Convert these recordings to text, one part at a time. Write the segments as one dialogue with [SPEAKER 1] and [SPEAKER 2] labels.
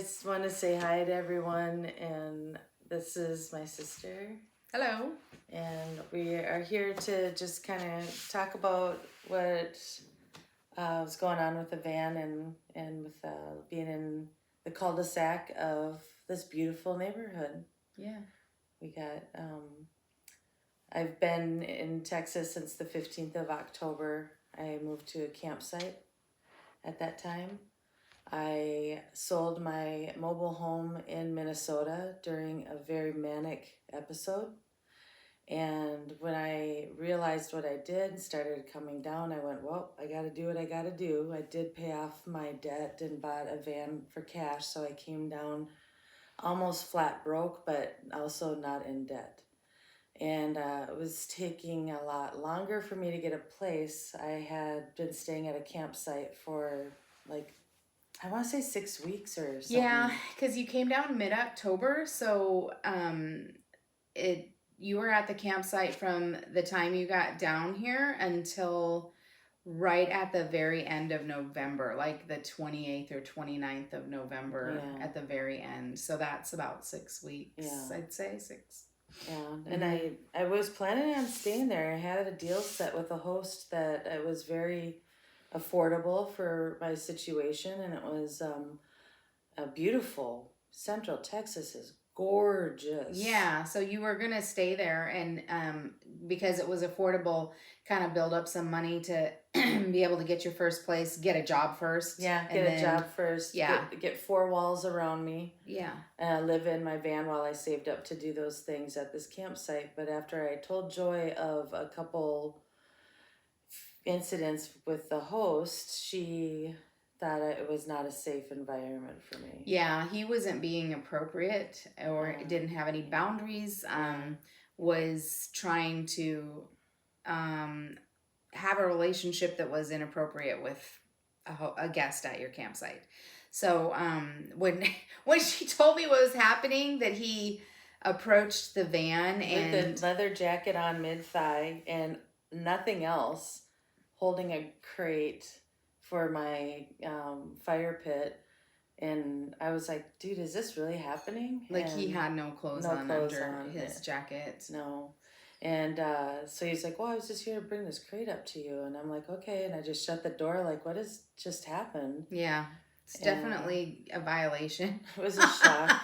[SPEAKER 1] just want to say hi to everyone, and this is my sister,
[SPEAKER 2] Hello.
[SPEAKER 1] and we are here to just kind of talk about what was going on with the van and with being in the cul-de-sac of this beautiful neighborhood.
[SPEAKER 2] Yeah.
[SPEAKER 1] We got I've been in Texas since the 15th of October. I moved to a campsite at that time. I sold my mobile home in Minnesota during a very manic episode. And when I realized what I did and started coming down, I went, well, I got to do what I got to do. I did pay off my debt and bought a van for cash. So I came down almost flat broke, but also not in debt. And it was taking a lot longer for me to get a place. I had been staying at a campsite for I want to say 6 weeks or something.
[SPEAKER 2] Yeah, because you came down mid-October, so you were at the campsite from the time you got down here until right at the very end of November, like the 28th or 29th of November at the very end. So that's about 6 weeks, I'd say 6.
[SPEAKER 1] Yeah, and I was planning on staying there. I had a deal set with a host that it was very affordable for my situation, and it was a beautiful. Central Texas is gorgeous.
[SPEAKER 2] Yeah, so you were gonna stay there, and because it was affordable, kind of build up some money to be able to get your first place, get a job first.
[SPEAKER 1] Yeah, get a job first.
[SPEAKER 2] Yeah,
[SPEAKER 1] get 4 walls around me.
[SPEAKER 2] Yeah,
[SPEAKER 1] live in my van while I saved up to do those things at this campsite. But after I told Joy of a couple incidents with the host, she thought it was not a safe environment for me.
[SPEAKER 2] Yeah, he wasn't being appropriate or didn't have any boundaries. Was trying to have a relationship that was inappropriate with a guest at your campsite. So when she told me what was happening, that he approached the van and
[SPEAKER 1] with a leather jacket on mid-thigh and nothing else, holding a crate for my fire pit, and I was like, dude, is this really happening?
[SPEAKER 2] Like, he had no clothes on under his jacket.
[SPEAKER 1] No. And so he's like, well, I was just here to bring this crate up to you. And I'm like, okay. And I just shut the door, like, what has just happened?
[SPEAKER 2] Yeah, it's definitely a violation.
[SPEAKER 1] It was a shock.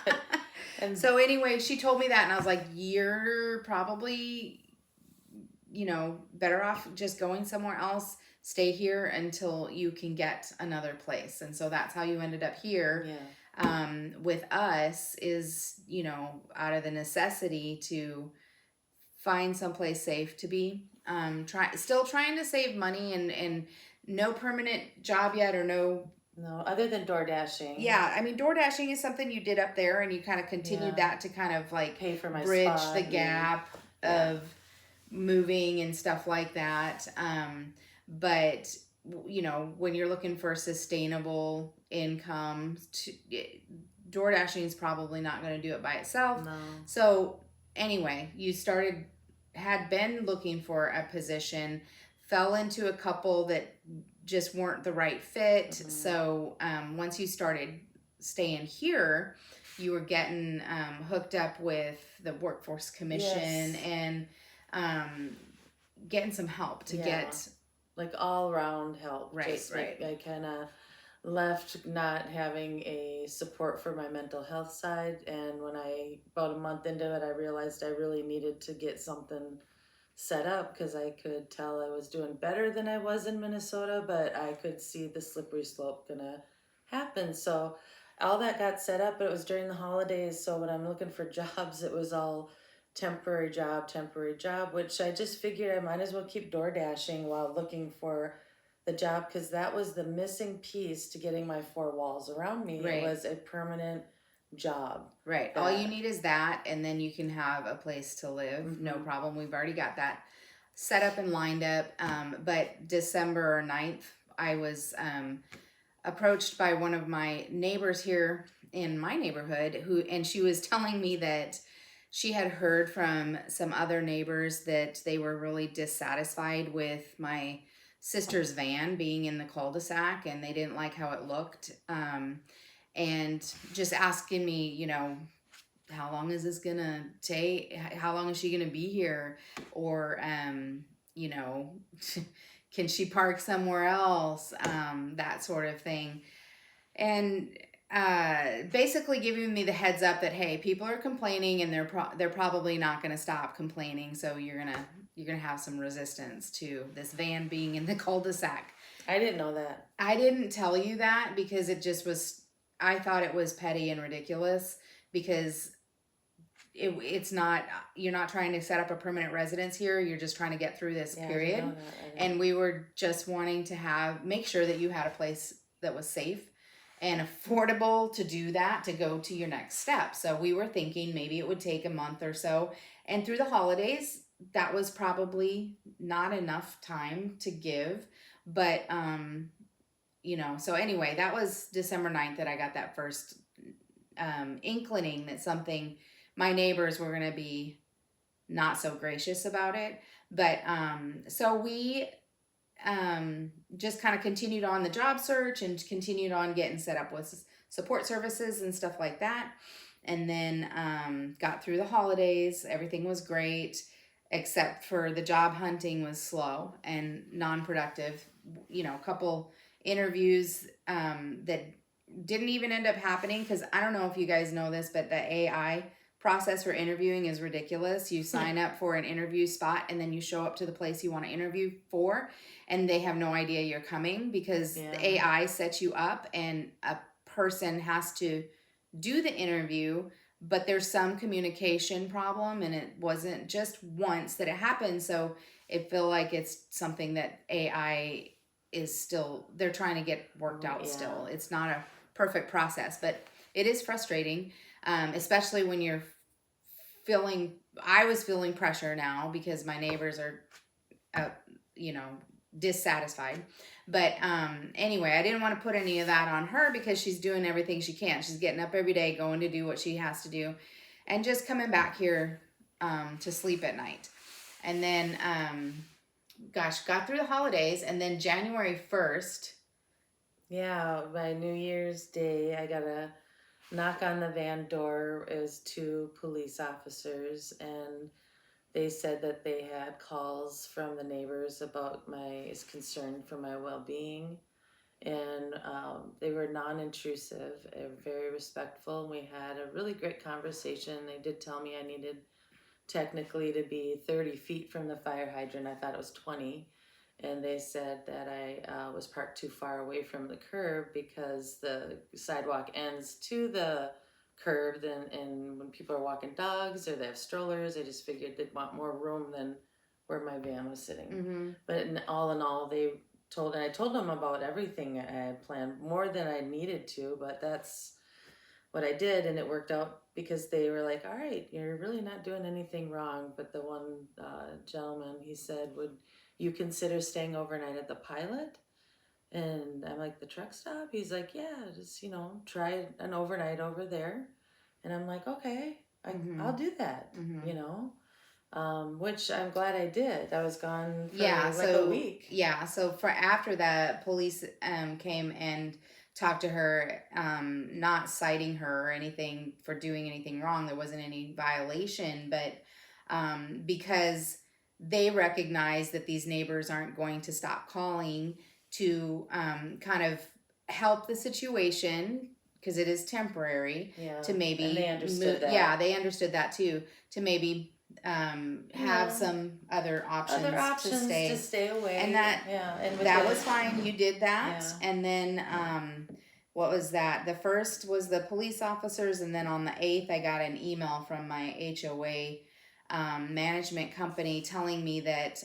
[SPEAKER 2] And so anyway, she told me that, and I was like, you're probably, better off just going somewhere else. Stay here until you can get another place. And so that's how you ended up here.
[SPEAKER 1] Yeah.
[SPEAKER 2] With us is, out of the necessity to find someplace safe to be. Still trying to save money, and no permanent job yet, or no,
[SPEAKER 1] other than door dashing.
[SPEAKER 2] Yeah, I mean, door dashing is something you did up there, and you kind of continued that to kind of like
[SPEAKER 1] pay for my
[SPEAKER 2] bridge
[SPEAKER 1] spot,
[SPEAKER 2] the gap of moving and stuff like that. But when you're looking for sustainable income, door dashing is probably not going to do it by itself.
[SPEAKER 1] No.
[SPEAKER 2] So anyway, you had been looking for a position, fell into a couple that just weren't the right fit. Mm-hmm. So once you started staying here, you were getting hooked up with the Workforce Commission and getting some help to get
[SPEAKER 1] like all around help.
[SPEAKER 2] Right.
[SPEAKER 1] I kind of left not having a support for my mental health side, and when about a month into it, I realized I really needed to get something set up, because I could tell I was doing better than I was in Minnesota, but I could see the slippery slope gonna happen. So all that got set up, but it was during the holidays, so when I'm looking for jobs, it was all temporary job, which I just figured I might as well keep door dashing while looking for the job, because that was the missing piece to getting my 4 walls around me. Right. It was a permanent job.
[SPEAKER 2] Right. All you need is that, and then you can have a place to live. Mm-hmm. No problem. We've already got that set up and lined up. But December 9th, I was approached by one of my neighbors here in my neighborhood, and she was telling me that she had heard from some other neighbors that they were really dissatisfied with my sister's van being in the cul-de-sac, and they didn't like how it looked. and just asking me, you know, how long is this gonna take? How long is she gonna be here? Or, you know, can she park somewhere else? That sort of thing. And basically giving me the heads up that, hey, people are complaining, and they're probably not gonna stop complaining. So you're gonna have some resistance to this van being in the cul-de-sac.
[SPEAKER 1] I didn't know that.
[SPEAKER 2] I didn't tell you that because it just was. I thought it was petty and ridiculous because it's not, you're not trying to set up a permanent residence here, you're just trying to get through this
[SPEAKER 1] Yeah, I
[SPEAKER 2] period.
[SPEAKER 1] didn't know that. I didn't.
[SPEAKER 2] And we were just wanting to make sure that you had a place that was safe and affordable to do that, to go to your next step. So we were thinking maybe it would take a month or so, and through the holidays that was probably not enough time to give. But you know, so anyway, that was December 9th that I got that first inclining that something, my neighbors were going to be not so gracious about it. But so we just kind of continued on the job search and continued on getting set up with support services and stuff like that. And then got through the holidays. Everything was great, except for the job hunting was slow and non-productive. You know, a couple interviews that didn't even end up happening, because I don't know if you guys know this, but the AI process for interviewing is ridiculous. You sign up for an interview spot and then you show up to the place you want to interview for, and they have no idea you're coming because the AI sets you up and a person has to do the interview, but there's some communication problem, and it wasn't just once that it happened. So it feel like it's something that AI is still, they're trying to get worked out. Still, it's not a perfect process, but it is frustrating, especially when you're feeling, I was feeling pressure now because my neighbors are you know, dissatisfied. But anyway, I didn't want to put any of that on her because she's doing everything she can. She's getting up every day, going to do what she has to do, and just coming back here to sleep at night. And then gosh, got through the holidays, and then January 1st.
[SPEAKER 1] Yeah, by New Year's Day, I got a knock on the van door. It was two police officers, and they said that they had calls from the neighbors about my concern for my well-being, and they were non-intrusive and very respectful. We had a really great conversation. They did tell me I needed technically to be 30 feet from the fire hydrant. I thought it was 20. And they said that I was parked too far away from the curb because the sidewalk ends to the curb. And when people are walking dogs or they have strollers, they just figured they'd want more room than where my van was sitting.
[SPEAKER 2] Mm-hmm.
[SPEAKER 1] But in all, I told them about everything I had planned, more than I needed to, but that's what I did, and it worked out because they were like, all right, you're really not doing anything wrong. But the one gentleman, he said, would you consider staying overnight at the Pilot? And I'm like, the truck stop? He's like, yeah, just, try an overnight over there. And I'm like, okay, I'll do that, which I'm glad I did. I was gone for a week.
[SPEAKER 2] Yeah, so for after that, police came and talked to her, not citing her or anything for doing anything wrong. There wasn't any violation, but because they recognize that these neighbors aren't going to stop calling to kind of help the situation, because it is temporary, to maybe,
[SPEAKER 1] and they understood that.
[SPEAKER 2] Yeah, they understood that too, to maybe have some other options to
[SPEAKER 1] stay away,
[SPEAKER 2] and that was fine. You did that. And then what was that? The first was the police officers, and then on the 8th I got an email from my HOA management company telling me that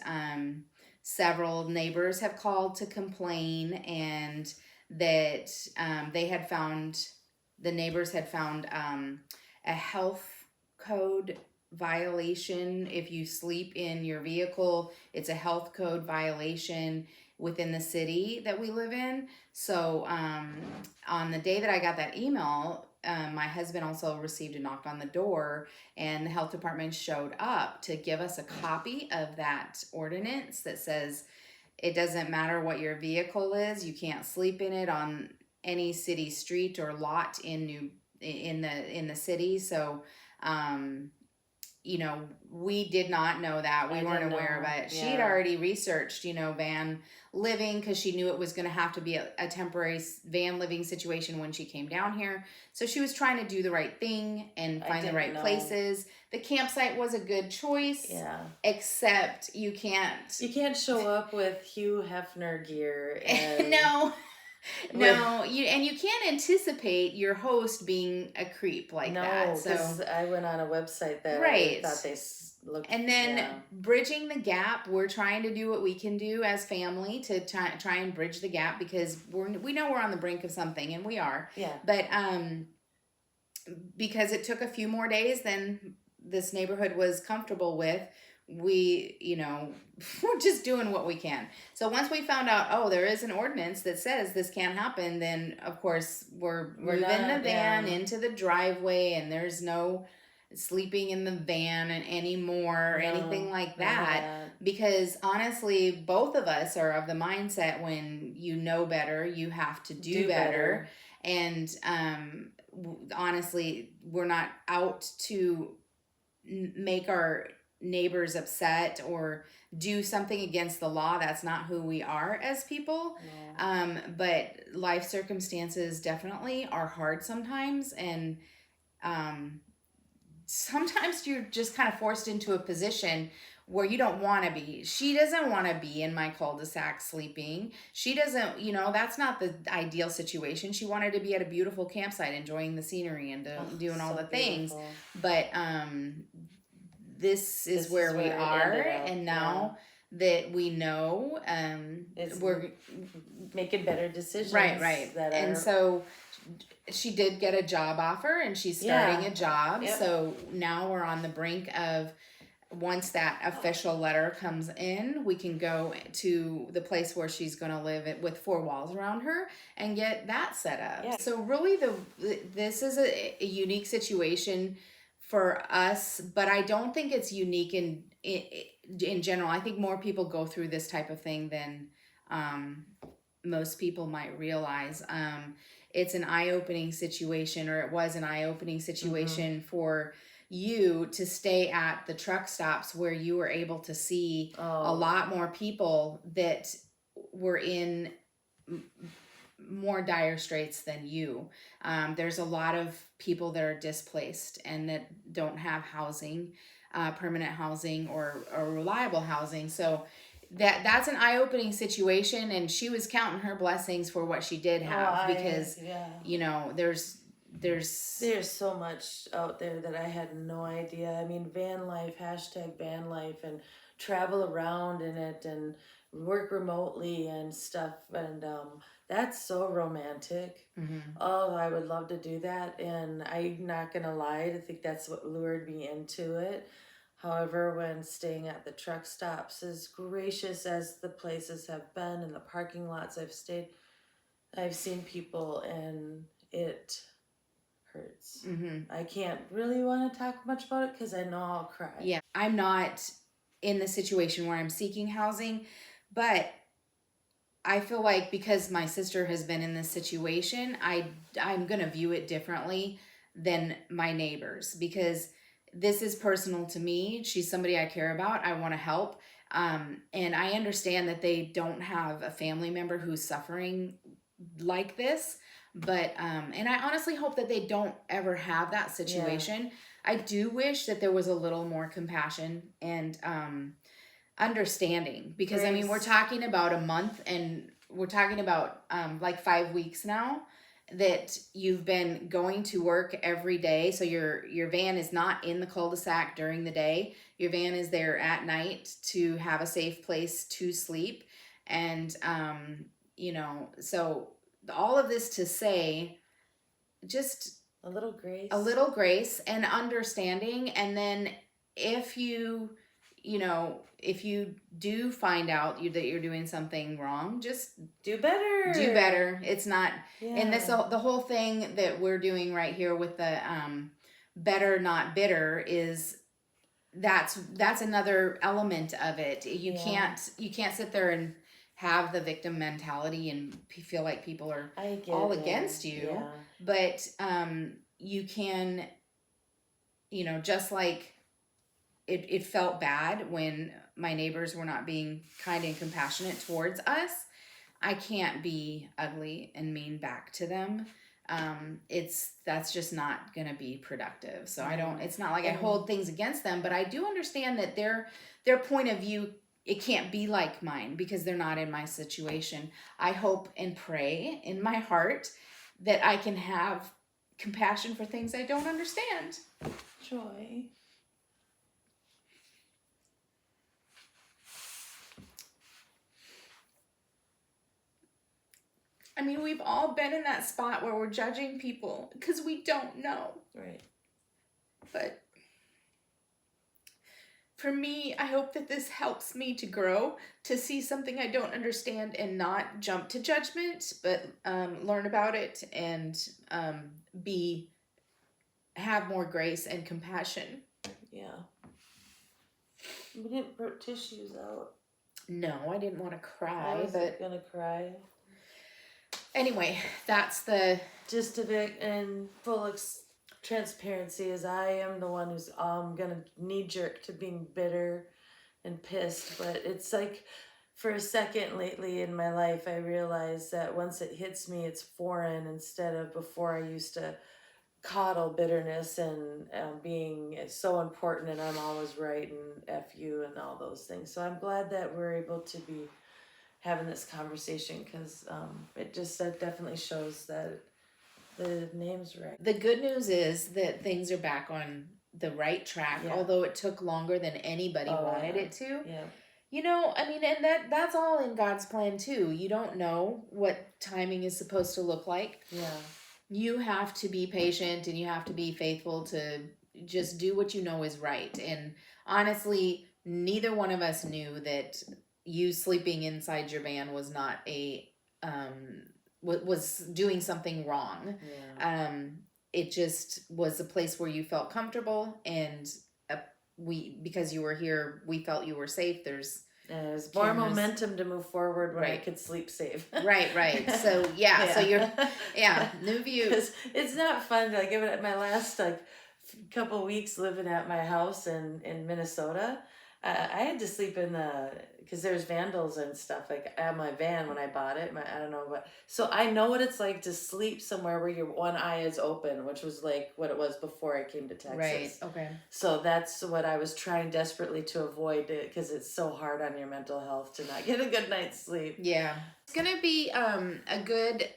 [SPEAKER 2] several neighbors have called to complain, and that the neighbors had found a health code violation. If you sleep in your vehicle, it's a health code violation within the city that we live in. So on the day that I got that email, my husband also received a knock on the door, and the health department showed up to give us a copy of that ordinance that says it doesn't matter what your vehicle is, you can't sleep in it any city street or lot in the city. So, you know, we did not know that. We weren't aware of it. She'd already researched, van living, because she knew it was going to have to be a temporary van living situation when she came down here. So she was trying to do the right thing and find the right places. The campsite was a good choice.
[SPEAKER 1] Yeah.
[SPEAKER 2] Except you can't
[SPEAKER 1] show up with Hugh Hefner gear. And
[SPEAKER 2] No, you can't anticipate your host being a creep like that.
[SPEAKER 1] No, because I went on a website that
[SPEAKER 2] right.
[SPEAKER 1] I thought they looked.
[SPEAKER 2] And then bridging the gap, we're trying to do what we can do as family to try and bridge the gap, because we know we're on the brink of something, and we are.
[SPEAKER 1] Yeah.
[SPEAKER 2] But because it took a few more days than this neighborhood was comfortable with, we're just doing what we can. So once we found out, there is an ordinance that says this can't happen, then of course we're moving the van into the driveway, and there's no sleeping in the van anymore or anything like that. Because honestly, both of us are of the mindset, when you know better, you have to do better. And honestly, we're not out to make our neighbors upset or do something against the law. That's not who we are as people. But life circumstances definitely are hard sometimes, and sometimes you're just kind of forced into a position where you don't want to be. She doesn't want to be in my cul-de-sac sleeping. She doesn't, that's not the ideal situation. She wanted to be at a beautiful campsite enjoying the scenery and doing all the things. But this is where we are, and now that we know, we're
[SPEAKER 1] making better decisions.
[SPEAKER 2] Right. And so she did get a job offer, and she's starting a job. Yep. So now we're on the brink of, once that official letter comes in, we can go to the place where she's going to live with 4 walls around her and get that set up. Yeah. So really this is a unique situation for us, but I don't think it's unique in general. I think more people go through this type of thing than most people might realize. It's an eye-opening situation, or it was an eye-opening situation for you to stay at the truck stops, where you were able to see a lot more people that were in more dire straits than you. There's a lot of people that are displaced and that don't have housing, permanent housing or reliable housing. So that's an eye-opening situation, and she was counting her blessings for what she did have, because there's
[SPEAKER 1] so much out there that I had no idea. I mean, van life, #van life, and travel around in it and work remotely and stuff, and that's so romantic. I would love to do that, and I'm not gonna lie, I think that's what lured me into it. However, when staying at the truck stops, as gracious as the places have been and the parking lots I've stayed, I've seen people, and it hurts. I can't really want to talk much about it because I know I'll cry.
[SPEAKER 2] Yeah, I'm not in the situation where I'm seeking housing, but I feel like because my sister has been in this situation, I'm going to view it differently than my neighbors, because this is personal to me. She's somebody I care about. I want to help. And I understand that they don't have a family member who's suffering like this. But, and I honestly hope that they don't ever have that situation. Yeah. I do wish that there was a little more compassion and understanding, because Grace. I mean, we're talking about a month, and we're talking about like 5 weeks now that you've been going to work every day. So your van is not in the cul-de-sac during the day. Your van is there at night to have a safe place to sleep. And, so all of this to say, just
[SPEAKER 1] a little
[SPEAKER 2] grace and understanding. And then if you do find out that you're doing something wrong, just
[SPEAKER 1] do better.
[SPEAKER 2] It's not, and the whole thing that we're doing right here with the better not bitter is that's another element of it. You can't sit there have the victim mentality and feel like people are
[SPEAKER 1] I get
[SPEAKER 2] all
[SPEAKER 1] it.
[SPEAKER 2] against you.
[SPEAKER 1] Yeah.
[SPEAKER 2] But you can, just like it felt bad when my neighbors were not being kind and compassionate towards us. I can't be ugly and mean back to them. That's just not going to be productive. So it's not like I hold things against them, but I do understand that their point of view, it can't be like mine because they're not in my situation. I hope and pray in my heart that I can have compassion for things I don't understand.
[SPEAKER 1] Joy.
[SPEAKER 2] I mean, we've all been in that spot where we're judging people because we don't know.
[SPEAKER 1] Right.
[SPEAKER 2] But for me, I hope that this helps me to grow, to see something I don't understand and not jump to judgment, but learn about it and have more grace and compassion.
[SPEAKER 1] Yeah. We didn't put tissues out.
[SPEAKER 2] No, I didn't want to cry.
[SPEAKER 1] I wasn't gonna cry.
[SPEAKER 2] Anyway, that's the
[SPEAKER 1] gist of it, and full transparency is I am the one who's gonna knee jerk to being bitter and pissed. But it's like for a second lately in my life, I realized that once it hits me, it's foreign instead of before I used to coddle bitterness and being so important and I'm always right and F you and all those things. So I'm glad that we're able to be having this conversation because that definitely shows that the name's right.
[SPEAKER 2] The good news is that things are back on the right track, although it took longer than anybody wanted it to.
[SPEAKER 1] Yeah.
[SPEAKER 2] I mean, and that's all in God's plan too. You don't know what timing is supposed to look like.
[SPEAKER 1] Yeah.
[SPEAKER 2] You have to be patient and you have to be faithful to just do what you know is right. And honestly, neither one of us knew that you sleeping inside your van was not was doing something wrong.
[SPEAKER 1] Yeah.
[SPEAKER 2] It just was a place where you felt comfortable, and because you were here, we felt you were safe. There's
[SPEAKER 1] more momentum to move forward when I could sleep safe.
[SPEAKER 2] Right. So so you're new views.
[SPEAKER 1] It's not fun. Like at my last couple weeks living at my house in Minnesota, I had to sleep in because there's vandals and stuff at my van when I bought it. I don't know what. So I know what it's like to sleep somewhere where your one eye is open, which was like what it was before I came to Texas.
[SPEAKER 2] Right. Okay.
[SPEAKER 1] So that's what I was trying desperately to avoid because it's so hard on your mental health to not get a good night's sleep.
[SPEAKER 2] Yeah. It's gonna be a good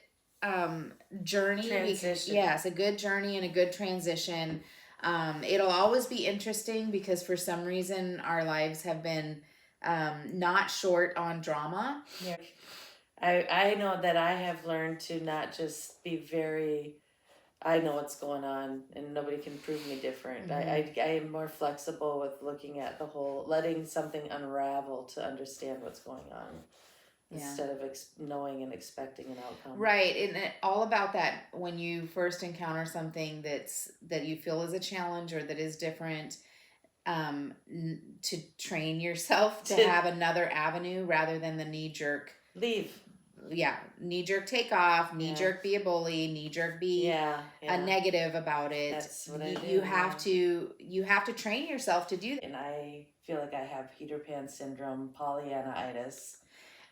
[SPEAKER 2] journey.
[SPEAKER 1] Transition.
[SPEAKER 2] Yes, a good journey and a good transition. It'll always be interesting because for some reason our lives have been not short on drama.
[SPEAKER 1] Yeah. I know that I have learned to not just be I know what's going on and nobody can prove me different. Mm-hmm. I am more flexible with looking at letting something unravel to understand what's going on. Instead of knowing and expecting an outcome.
[SPEAKER 2] Right. And all about that when you first encounter something that you feel is a challenge or that is different, to train yourself to have another avenue rather than the knee-jerk.
[SPEAKER 1] Leave.
[SPEAKER 2] Yeah. Knee-jerk take off, knee-jerk be a bully, knee-jerk be a negative about it.
[SPEAKER 1] That's what I do.
[SPEAKER 2] You have to train yourself to do that.
[SPEAKER 1] And I feel like I have Peter Pan syndrome, Pollyanna-itis.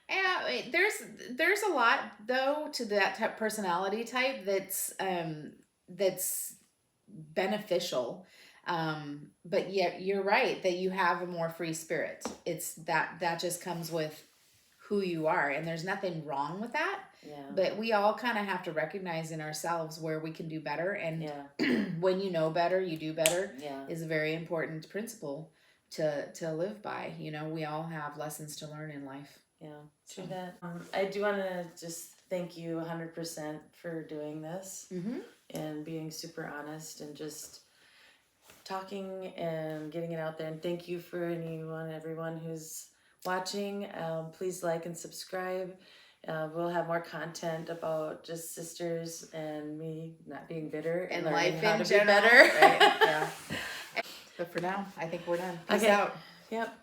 [SPEAKER 2] Yeah, there's a lot though to that personality type that's beneficial, but yeah, you're right that you have a more free spirit. It's that just comes with who you are, and there's nothing wrong with that.
[SPEAKER 1] Yeah.
[SPEAKER 2] But we all kind of have to recognize in ourselves where we can do better, and when you know better, you do better.
[SPEAKER 1] Yeah.
[SPEAKER 2] Is a very important principle to live by. We all have lessons to learn in life.
[SPEAKER 1] Yeah, true that. I do want to just thank you 100% for doing this and being super honest and just talking and getting it out there. And thank you for everyone who's watching. Please like and subscribe. We'll have more content about just sisters and me not being bitter and
[SPEAKER 2] life
[SPEAKER 1] how
[SPEAKER 2] in
[SPEAKER 1] to
[SPEAKER 2] general.
[SPEAKER 1] be better.
[SPEAKER 2] Right. Yeah. But for now, I think we're done. Peace out.
[SPEAKER 1] Yep.